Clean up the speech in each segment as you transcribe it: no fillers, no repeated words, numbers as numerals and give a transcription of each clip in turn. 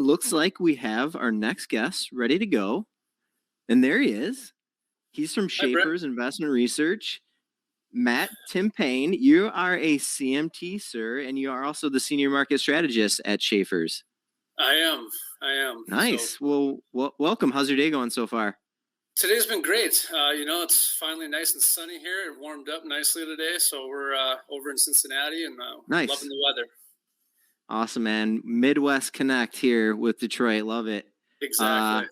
looks like we have our next guest ready to go. And there he is. He's from Schaeffer's Investment Research. Matt Timpane, you are a CMT, sir, and you are also the senior market strategist at Schaeffer's. I am. Nice. So, well, welcome. How's your day going so far? Today's been great. It's finally nice and sunny here. It warmed up nicely today, so we're over in Cincinnati and nice. Loving the weather. Awesome, man. Midwest Connect here with Detroit. Love it. Exactly.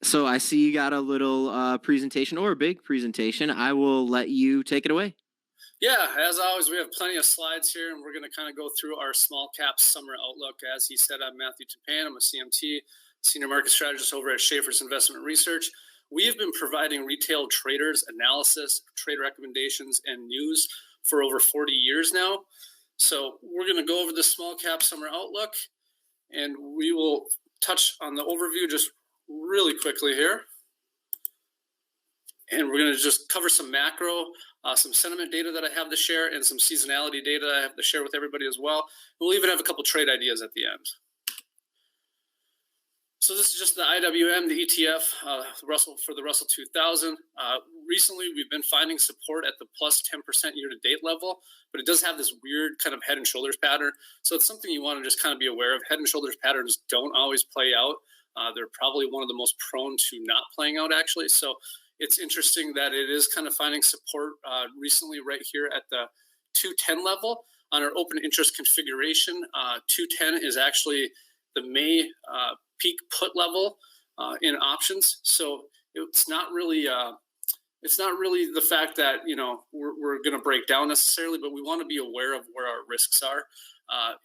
So I see you got a little presentation or a big presentation. I will let you take it away. Yeah, as always, we have plenty of slides here, and we're going to kind of go through our small cap summer outlook. As he said, I'm Matthew Timpane. I'm a CMT, senior market strategist over at Schaeffer's Investment Research. We have been providing retail traders analysis, trade recommendations, and news for over 40 years now. So we're going to go over the small cap summer outlook, and we will touch on the overview just really quickly here. And we're going to just cover some macro, some sentiment data that I have to share, and some seasonality data that I have to share with everybody as well. We'll even have a couple trade ideas at the end. So this is just the IWM, the ETF, for the Russell 2000. Recently, we've been finding support at the plus 10% year-to-date level, but it does have this weird kind of head and shoulders pattern. So it's something you want to just kind of be aware of. Head and shoulders patterns don't always play out. They're probably one of the most prone to not playing out, actually. So it's interesting that it is kind of finding support recently right here at the 210 level on our open interest configuration. 210 is actually the May peak put level in options. So it's not really the fact that we're going to break down necessarily, but we want to be aware of where our risks are.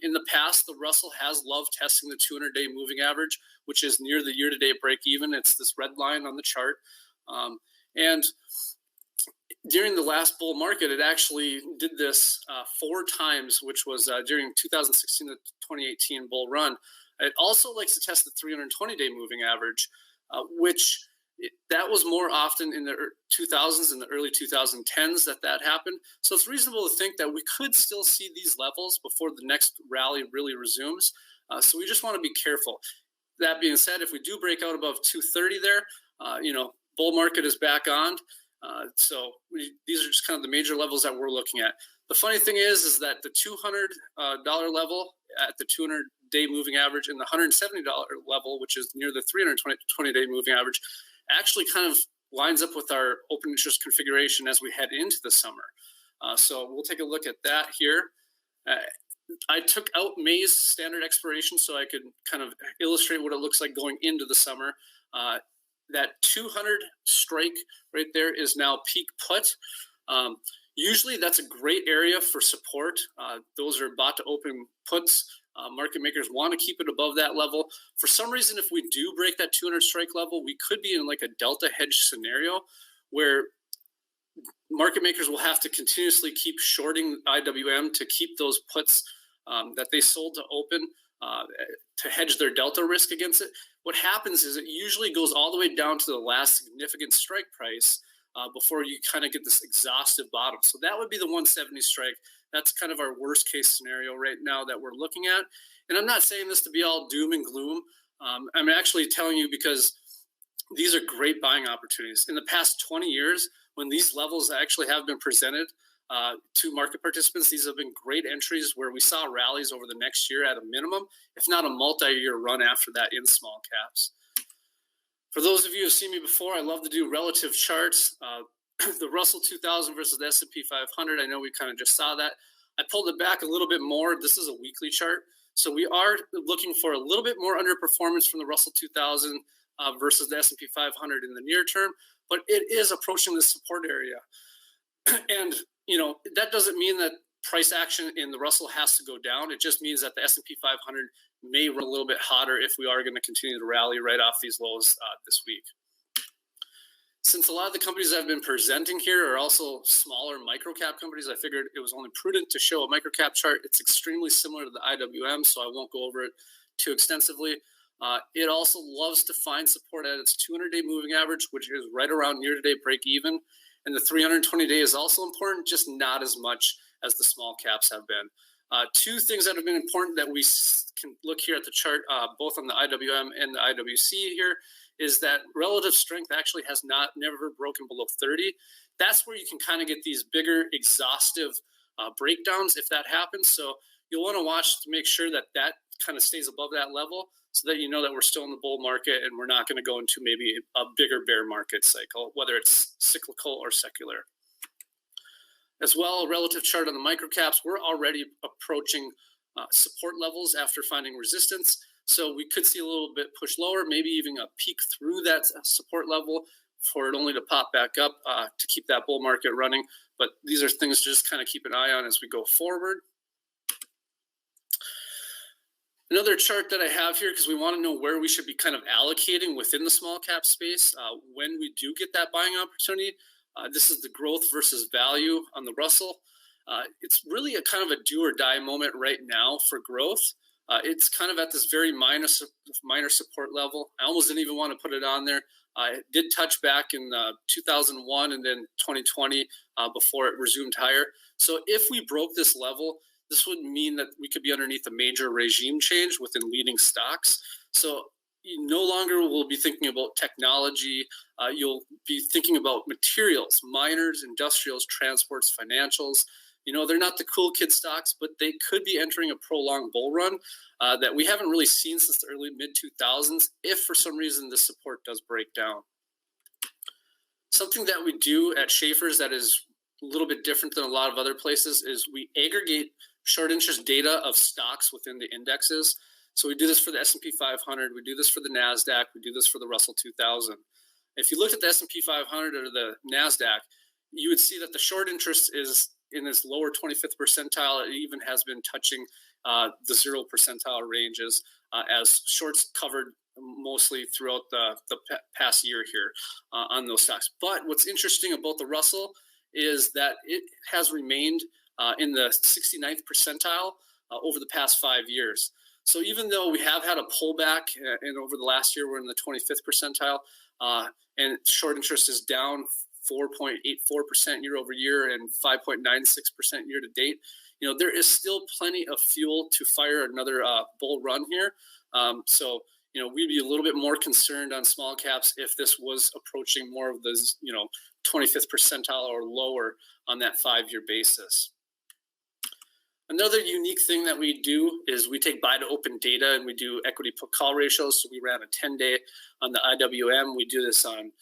In the past, the Russell has loved testing the 200-day moving average, which is near the year-to-date break even. It's this red line on the chart. And during the last bull market, it actually did this 4 times, which was during 2016 to 2018 bull run. It also likes to test the 320-day moving average, which that was more often in the 2000s and the early 2010s that happened. So it's reasonable to think that we could still see these levels before the next rally really resumes. So we just want to be careful. That being said, if we do break out above 230 there, bull market is back on. These are just kind of the major levels that we're looking at. The funny thing is that the $200 level at the 200-day moving average and the $170 level, which is near the 320-day moving average, actually kind of lines up with our open interest configuration as we head into the summer. So we'll take a look at that here. I took out May's standard expiration so I could kind of illustrate what it looks like going into the summer. That 200 strike right there is now peak put. Usually that's a great area for support. Those are bought to open puts. Market makers want to keep it above that level. For some reason, if we do break that 200 strike level, we could be in like a delta hedge scenario where market makers will have to continuously keep shorting IWM to keep those puts that they sold to open to hedge their delta risk against it. What happens is it usually goes all the way down to the last significant strike price before you kind of get this exhaustive bottom. So that would be the 170 strike. That's kind of our worst case scenario right now that we're looking at. And I'm not saying this to be all doom and gloom. I'm actually telling you because these are great buying opportunities. In the past 20 years, when these levels actually have been presented to market participants, these have been great entries where we saw rallies over the next year at a minimum, if not a multi-year run after that in small caps. For those of you who've seen me before, I love to do relative charts. The Russell 2000 versus the S&P 500. I know we kind of just saw that. I pulled it back a little bit more. This is a weekly chart. So we are looking for a little bit more underperformance from the Russell 2000 versus the S&P 500 in the near term, but it is approaching the support area. And, that doesn't mean that price action in the Russell has to go down. It just means that the S&P 500 may run a little bit hotter if we are going to continue to rally right off these lows this week. Since a lot of the companies I've been presenting here are also smaller microcap companies, I figured it was only prudent to show a microcap chart. It's extremely similar to the IWM, so I won't go over it too extensively. It also loves to find support at its 200-day moving average, which is right around year-to-date break even. And the 320-day is also important, just not as much as the small caps have been. Two things that have been important that we can look here at the chart, both on the IWM and the IWC here, is that relative strength actually has never broken below 30. That's where you can kind of get these bigger, exhaustive breakdowns if that happens. So you'll want to watch to make sure that that kind of stays above that level, so that you know that we're still in the bull market and we're not going to go into maybe a bigger bear market cycle, whether it's cyclical or secular. As well, a relative chart on the microcaps, we're already approaching support levels after finding resistance. So we could see a little bit push lower, maybe even a peak through that support level for it only to pop back up to keep that bull market running. But these are things to just kind of keep an eye on as we go forward. Another chart that I have here, because we want to know where we should be kind of allocating within the small cap space when we do get that buying opportunity. This is the growth versus value on the Russell. It's really a kind of a do or die moment right now for growth. It's kind of at this very minor support level. I almost didn't even want to put it on there. It did touch back in 2001 and then 2020 before it resumed higher. So if we broke this level, this would mean that we could be underneath a major regime change within leading stocks. So you no longer will be thinking about technology. You'll be thinking about materials, miners, industrials, transports, financials. You know, they're not the cool kid stocks, but they could be entering a prolonged bull run that we haven't really seen since the early mid-2000s if for some reason the support does break down. Something that we do at Schaeffer's that is a little bit different than a lot of other places is we aggregate short interest data of stocks within the indexes. So we do this for the S&P 500, we do this for the NASDAQ, we do this for the Russell 2000. If you looked at the S&P 500 or the NASDAQ, you would see that the short interest is in this lower 25th percentile. It even has been touching the 0 percentile ranges as shorts covered mostly throughout the past year here on those stocks. But what's interesting about the Russell is that it has remained in the 69th percentile over the past 5 years. So even though we have had a pullback and over the last year we're in the 25th percentile and short interest is down 4.84% year over year and 5.96% year to date, you know, there is still plenty of fuel to fire another bull run here. So, you know, we'd be a little bit more concerned on small caps if this was approaching more of the, 25th percentile or lower on that 5-year basis. Another unique thing that we do is we take buy to open data and we do equity put call ratios. So we ran a 10-day on the IWM. We do this on,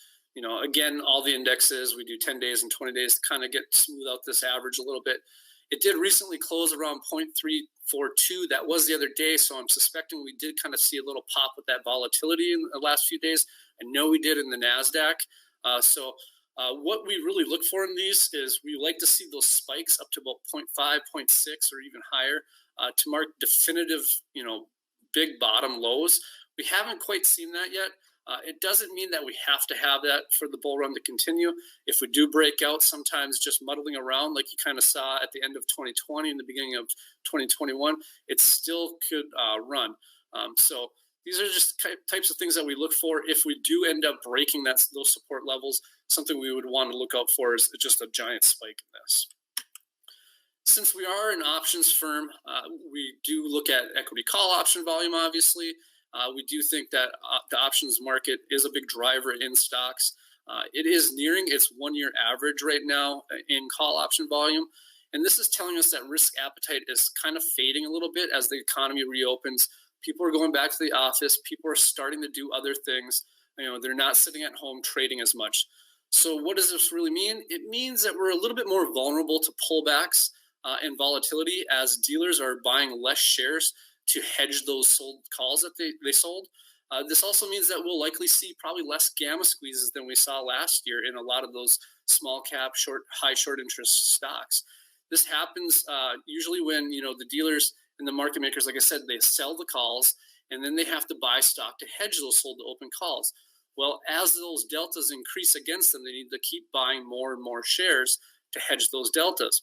again, all the indexes. We do 10 days and 20 days to kind of smooth out this average a little bit. It did recently close around 0.342. That was the other day. So I'm suspecting we did kind of see a little pop with that volatility in the last few days. I know we did in the NASDAQ. What we really look for in these is we like to see those spikes up to about 0.5, 0.6, or even higher to mark definitive, big bottom lows. We haven't quite seen that yet. It doesn't mean that we have to have that for the bull run to continue. If we do break out, sometimes just muddling around like you kind of saw at the end of 2020 and the beginning of 2021, it still could run. So these are just types of things that we look for. If we do end up breaking those support levels, something we would want to look out for is just a giant spike in this. Since we are an options firm, we do look at equity call option volume, obviously. We do think that the options market is a big driver in stocks. It is nearing its 1-year average right now in call option volume. And this is telling us that risk appetite is kind of fading a little bit as the economy reopens. People are going back to the office. People are starting to do other things. They're not sitting at home trading as much. So what does this really mean? It means that we're a little bit more vulnerable to pullbacks and volatility as dealers are buying less shares to hedge those sold calls that they sold. This also means that we'll likely see probably less gamma squeezes than we saw last year in a lot of those small cap, high short interest stocks. This happens usually when the dealers and the market makers, like I said, they sell the calls and then they have to buy stock to hedge those sold to open calls. Well, as those deltas increase against them, they need to keep buying more and more shares to hedge those deltas.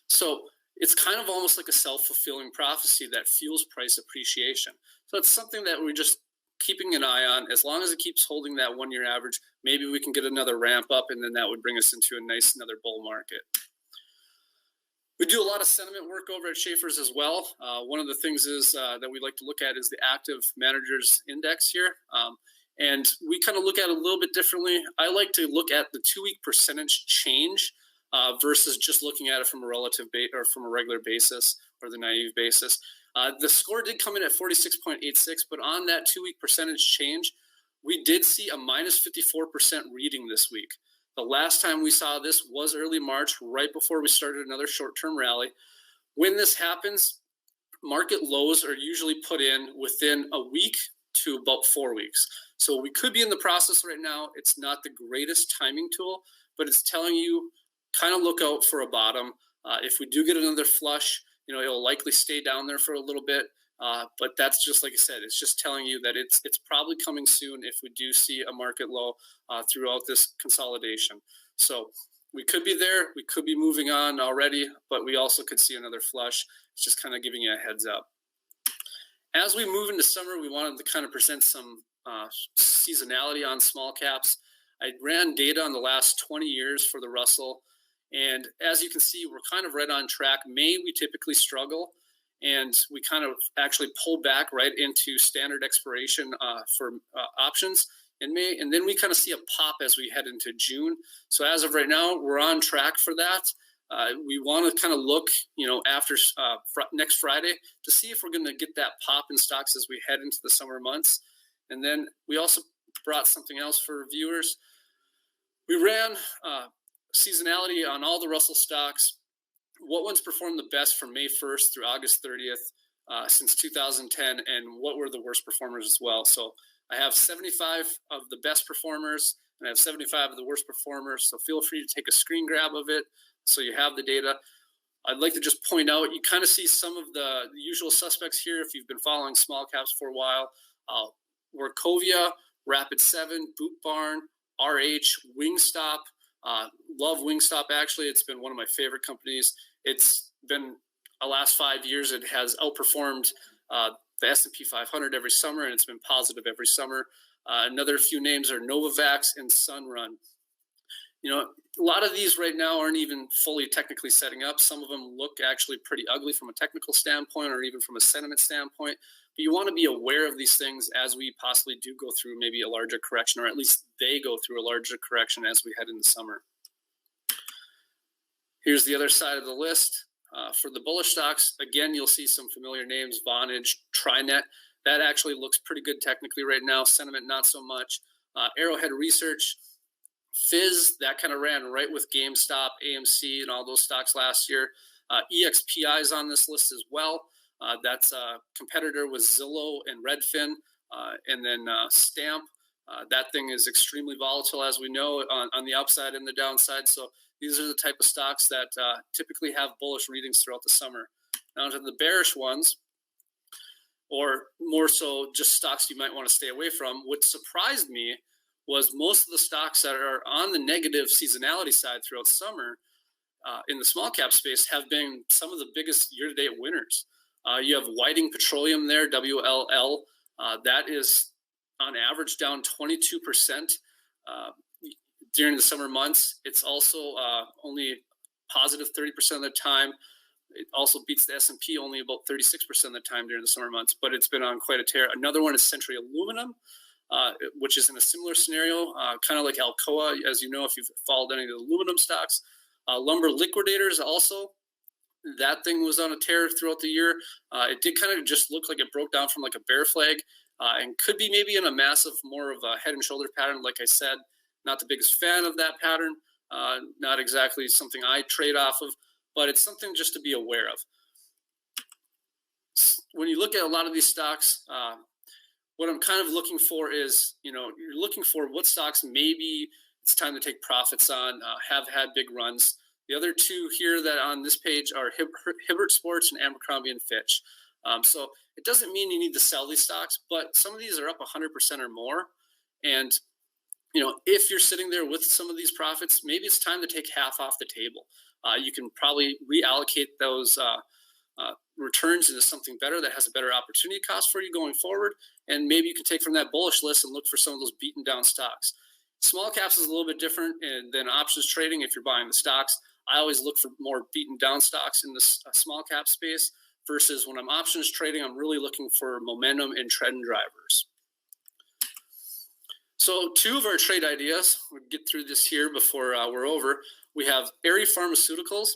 So it's kind of almost like a self-fulfilling prophecy that fuels price appreciation. So it's something that we're just keeping an eye on. As long as it keeps holding that 1-year average, maybe we can get another ramp up, and then that would bring us into another bull market. We do a lot of sentiment work over at Schaeffer's as well. One of the things is that we like to look at is the active managers index here. And we kind of look at it a little bit differently. I like to look at the 2-week percentage change versus just looking at it from a relative or from a regular basis or the naive basis. The score did come in at 46.86, but on that 2-week percentage change, we did see a minus 54% reading this week. The last time we saw this was early March, right before we started another short-term rally. When this happens, market lows are usually put in within a week to about 4 weeks. So we could be in the process right now. It's not the greatest timing tool, but it's telling you kind of look out for a bottom. If we do get another flush, it'll likely stay down there for a little bit. But that's just like I said, it's just telling you that it's probably coming soon if we do see a market low throughout this consolidation. So we could be there, we could be moving on already, but we also could see another flush. It's just kind of giving you a heads up. As we move into summer, we wanted to kind of present some seasonality on small caps. I ran data on the last 20 years for the Russell, and as you can see, we're kind of right on track. May, we typically struggle, and we kind of actually pull back right into standard expiration for options in May, and then we kind of see a pop as we head into June. So as of right now, we're on track for that. We want to kind of look, after next Friday to see if we're going to get that pop in stocks as we head into the summer months. And then we also brought something else for viewers. We ran seasonality on all the Russell stocks. What ones performed the best from May 1st through August 30th since 2010, and what were the worst performers as well. So I have 75 of the best performers, and I have 75 of the worst performers. So feel free to take a screen grab of it so you have the data. I'd like to just point out, you kind of see some of the usual suspects here if you've been following small caps for a while. Workovia, Rapid7, Boot Barn, RH, Wingstop. Love Wingstop, actually. It's been one of my favorite companies. It's been the last 5 years. It has outperformed the S&P 500 every summer, and it's been positive every summer. Another few names are Novavax and Sunrun. A lot of these right now aren't even fully technically setting up. Some of them look actually pretty ugly from a technical standpoint or even from a sentiment standpoint. But you want to be aware of these things as we possibly do go through maybe a larger correction, or at least they go through a larger correction as we head into summer. Here's the other side of the list. For the bullish stocks, again, you'll see some familiar names, Vonage, TriNet. That actually looks pretty good technically right now. Sentiment, not so much. Arrowhead Research, Fizz, that kind of ran right with GameStop, AMC, and all those stocks last year. EXPI is on this list as well. That's a competitor with Zillow and Redfin, and then Stamp. That thing is extremely volatile, as we know, on the upside and the downside. So these are the type of stocks that typically have bullish readings throughout the summer. Now to the bearish ones, or more so just stocks you might want to stay away from. What surprised me was most of the stocks that are on the negative seasonality side throughout summer in the small cap space have been some of the biggest year-to-date winners. You have Whiting Petroleum there, WLL. That is on average down 22% during the summer months. It's also only positive 30% of the time. It also beats the S&P only about 36% of the time during the summer months, but it's been on quite a tear. Another one is Century Aluminum, which is in a similar scenario, kind of like Alcoa, as you know, if you've followed any of the aluminum stocks. Lumber Liquidators also, that thing was on a tear throughout the year. It did kind of just look like it broke down from like a bear flag and could be maybe in a massive, more of a head and shoulder pattern. Like I said, not the biggest fan of that pattern, not exactly something I trade off of, but it's something just to be aware of. When you look at a lot of these stocks, what I'm kind of looking for is, you're looking for what stocks maybe it's time to take profits on, have had big runs. The other two here that on this page are Hibbert Sports and Abercrombie and Fitch. So it doesn't mean you need to sell these stocks, but some of these are up 100% or more. And, if you're sitting there with some of these profits, maybe it's time to take half off the table. You can probably reallocate those returns into something better that has a better opportunity cost for you going forward. And maybe you can take from that bullish list and look for some of those beaten down stocks. Small caps is a little bit different than options trading if you're buying the stocks. I always look for more beaten down stocks in this small cap space versus when I'm options trading, I'm really looking for momentum and trend drivers. So 2 of our trade ideas, we'll get through this here before we're over. We have Aerie Pharmaceuticals.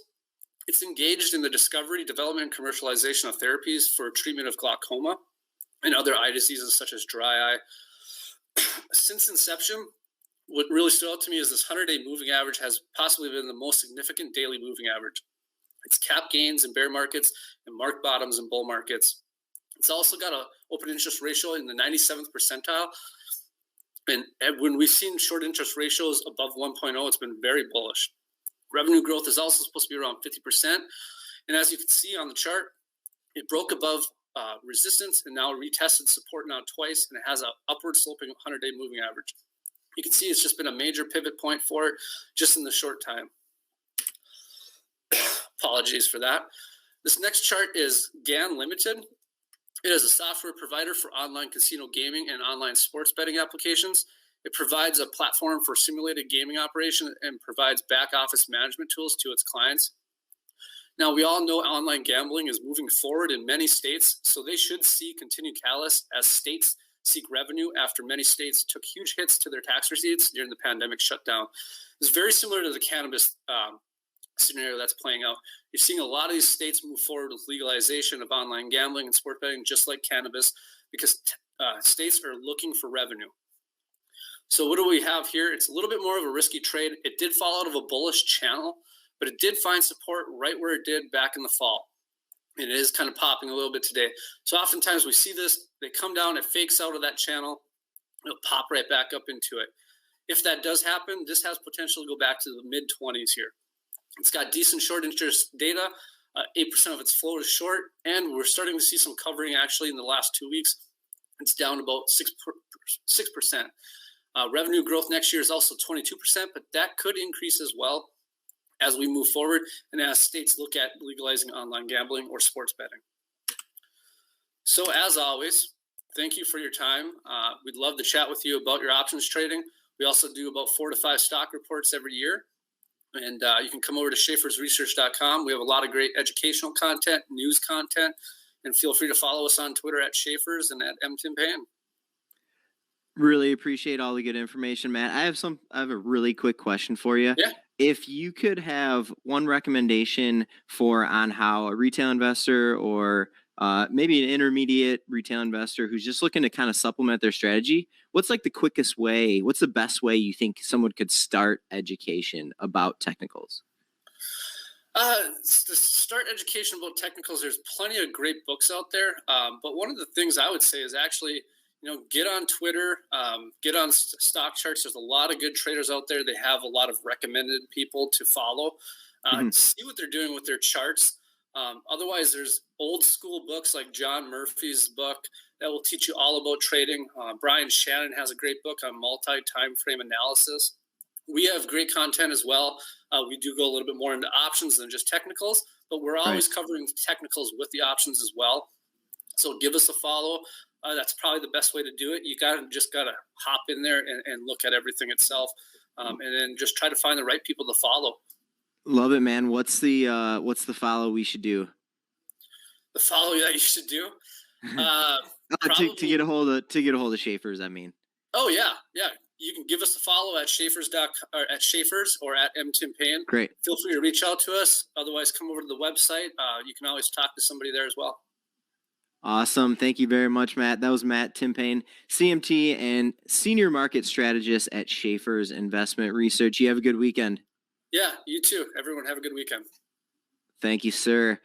It's engaged in the discovery, development, and commercialization of therapies for treatment of glaucoma and other eye diseases such as dry eye. Since inception, what really stood out to me is this 100-day moving average has possibly been the most significant daily moving average. It's capped gains in bear markets and marked bottoms in bull markets. It's also got an open interest ratio in the 97th percentile. And when we've seen short interest ratios above 1.0, it's been very bullish. Revenue growth is also supposed to be around 50%. And as you can see on the chart, it broke above resistance and now retested support now twice, and it has an upward sloping 100-day moving average. You can see it's just been a major pivot point for it just in the short time. Apologies for that. This next chart is GAN Limited. It is a software provider for online casino gaming and online sports betting applications. It provides a platform for simulated gaming operation and provides back office management tools to its clients. Now, we all know online gambling is moving forward in many states, so they should see continued catalyst as states seek revenue after many states took huge hits to their tax receipts during the pandemic shutdown. It's very similar to the cannabis scenario that's playing out. You're seeing a lot of these states move forward with legalization of online gambling and sport betting, just like cannabis, because states are looking for revenue. So what do we have here? It's a little bit more of a risky trade. It did fall out of a bullish channel, but it did find support right where it did back in the fall. And it is kind of popping a little bit today. So oftentimes we see this, they come down, it fakes out of that channel, it'll pop right back up into it. If that does happen, this has potential to go back to the mid-20s here. It's got decent short interest data. 8% of its flow is short, and we're starting to see some covering actually in the last 2 weeks. It's down about 6%. Revenue growth next year is also 22%, but that could increase as well as we move forward and as states look at legalizing online gambling or sports betting. So as always, thank you for your time. We'd love to chat with you about your options trading. We also do about 4 to 5 stock reports every year. And you can come over to schaeffersresearch.com. We have a lot of great educational content, news content, and feel free to follow us on Twitter at Schaeffer's and at Timpane. Really appreciate all the good information, Matt. I have a really quick question for you. Yeah. If you could have one recommendation on how a retail investor or maybe an intermediate retail investor who's just looking to kind of supplement their strategy, what's like the quickest way? What's the best way you think someone could start education about technicals? To start education about technicals, there's plenty of great books out there. But one of the things I would say is actually, get on Twitter, get on stock charts. There's a lot of good traders out there. They have a lot of recommended people to follow. See what they're doing with their charts. Otherwise, there's old school books like John Murphy's book that will teach you all about trading. Brian Shannon has a great book on multi-time frame analysis. We have great content as well. We do go a little bit more into options than just technicals, but we're always covering technicals with the options as well. So give us a follow. That's probably the best way to do it. You just gotta hop in there and look at everything itself, and then just try to find the right people to follow. Love it, man. What's the follow we should do? The follow that you should do to get a hold of Schaeffer's. I mean. Oh yeah. You can give us a follow at Schaeffer's or at Timpane. Great. Feel free to reach out to us. Otherwise, come over to the website. You can always talk to somebody there as well. Awesome. Thank you very much, Matt. That was Matt Timpane, CMT and Senior Market Strategist at Schaeffer's Investment Research. You have a good weekend. Yeah, you too. Everyone have a good weekend. Thank you, sir.